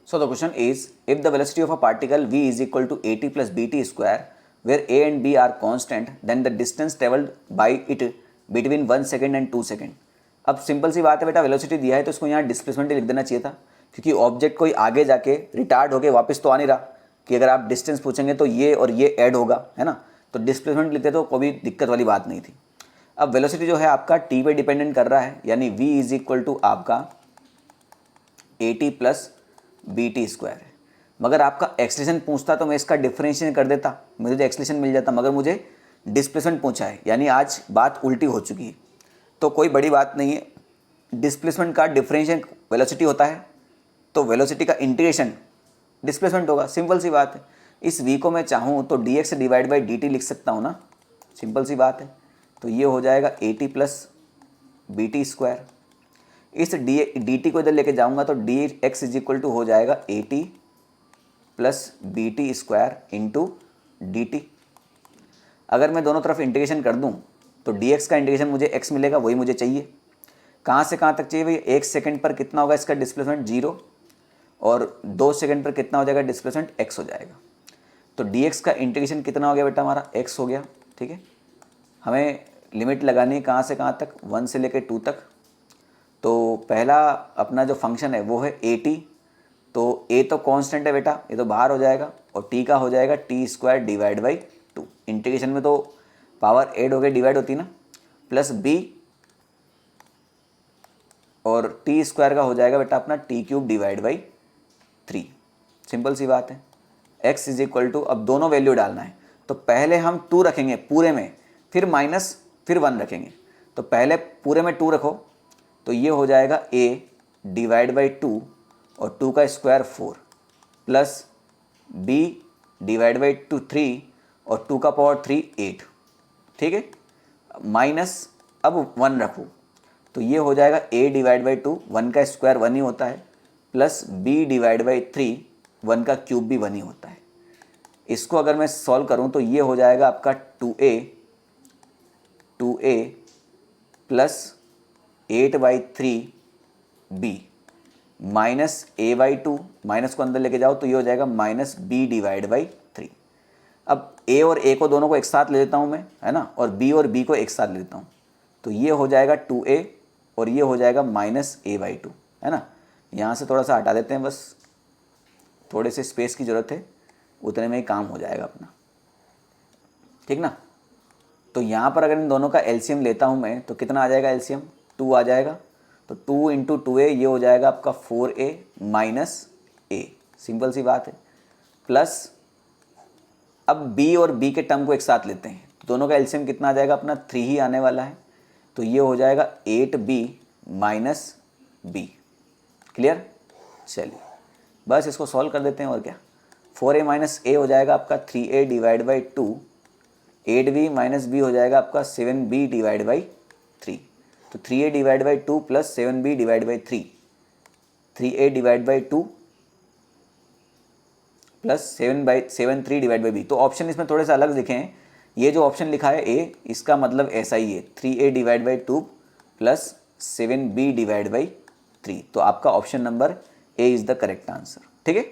So the question is, if the velocity of a particle v is equal to at plus bt square, where a and b are constant, then the distance traveled by it between 1 second and 2 second. अब simple सी बात है बेटा, velocity दिया है तो इसको यहाँ डिस्प्लेसमेंट लिख देना चाहिए था, क्योंकि ऑब्जेक्ट कोई आगे जाके रिटार्ड होके वापस तो आ नहीं रहा कि अगर आप डिस्टेंस पूछेंगे तो ये और ये ऐड होगा, है ना, तो डिस्प्लेसमेंट लिखते तो कोई दिक्कत वाली बात नहीं थी। अब वेलोसिटी जो है आपका टी पे डिपेंडेंट कर रहा है, यानी v इज इक्वल टू आपका at plus B T square है। मगर आपका एक्सलेशन पूछता तो मैं इसका डिफरेंशिएशन कर देता, मुझे तो एक्सलेशन मिल जाता, मगर मुझे डिस्प्लेसमेंट पूछा है, यानी आज बात उल्टी हो चुकी है। तो कोई बड़ी बात नहीं है, डिस्प्लेसमेंट का डिफरेंशिएशन वेलोसिटी होता है, तो वेलोसिटी का इंटीग्रेशन डिस्प्लेसमेंट होगा, सिंपल सी बात है। इस v को मैं चाहूँ तो dx डिवाइड बाई dt लिख सकता हूँ ना, सिंपल सी बात है। तो ये हो जाएगा at plus B T square. इस dt को इधर लेके जाऊँगा तो dx इज इक्वल टू हो जाएगा at plus B T square into D T. अगर मैं दोनों तरफ इंटीग्रेशन कर दूं तो dx का इंटीग्रेशन मुझे x मिलेगा, वही मुझे चाहिए। कहाँ से कहाँ तक चाहिए भाई? 1 सेकंड पर कितना होगा इसका डिस्प्लेसमेंट 0, और 2 सेकंड पर कितना हो जाएगा डिस्प्लेसमेंट x हो जाएगा। तो dx का इंटीग्रेशन कितना हो गया बेटा हमारा? x हो गया, ठीक है। हमें लिमिट लगानी है कहाँ से कहाँ तक? 1 से लेकर 2 तक। तो पहला अपना जो फंक्शन है वो है at, तो a तो कांस्टेंट है बेटा, ये तो बाहर हो जाएगा, और t का हो जाएगा T square divide by 2। Integration में तो पावर ऐड हो गई, डिवाइड होती ना, प्लस b, और टी स्क्वायर का हो जाएगा बेटा अपना T cube divide by 3। Simple सी बात है। x इज इक्वल टू, अब दोनों वैल्यू डालना है, तो पहले हम 2 रखेंगे पूरे में, फिर माइनस, फिर 1 रखेंगे। तो पहले पूरे में 2 रखो, तो ये हो जाएगा a डिवाइड बाई 2, और 2 का square 4, plus b divide by 2 3, और 2 का पावर 3 8, ठीक है, माइनस अब 1 रखूँ, तो ये हो जाएगा a डिवाइड बाई 2, 1 का स्क्वायर 1 ही होता है, प्लस b डिवाइड बाई 3, 1 का क्यूब भी 1 ही होता है। इसको अगर मैं सॉल्व करूँ तो ये हो जाएगा आपका 2a plus 8/3b minus a/2, minus को अंदर लेके जाओ तो ये हो जाएगा माइनस b डिवाइड बाई 3। अब a और a को दोनों को एक साथ ले लेता हूँ मैं, है ना, और b और b को एक साथ ले लेता हूँ, तो ये हो जाएगा 2a, और ये हो जाएगा माइनस a/2, है ना। यहाँ से थोड़ा सा हटा देते हैं, बस थोड़े से स्पेस की ज़रूरत है, उतने में ही काम हो जाएगा अपना, ठीक ना। तो यहाँ पर अगर इन दोनों का एलसीएम लेता हूँ मैं, तो कितना आ जाएगा एलसीएम? 2 आ जाएगा। तो 2 इंटू 2a, ये हो जाएगा आपका 4a माइनस a, सिंपल सी बात है, प्लस अब b और b के टर्म को एक साथ लेते हैं, तो दोनों का एलसीएम कितना आ जाएगा अपना? 3 ही आने वाला है, तो ये हो जाएगा 8b माइनस b। क्लियर? चलिए बस इसको सॉल्व कर देते हैं, और क्या। 4a माइनस a हो जाएगा आपका 3a divide by 2, 8b minus b हो जाएगा आपका 7b डिवाइड बाई 3। तो 3a divide by 2 plus 7b divide by 3, 3a divide by 2 plus 3 divide by b। तो ऑप्शन इसमें थोड़े से अलग लिखे हैं। ये जो ऑप्शन लिखा है a, इसका मतलब ऐसा ही है, 3a divide by 2 plus 7b divide by 3। तो आपका option number A is the correct answer, ठीक है।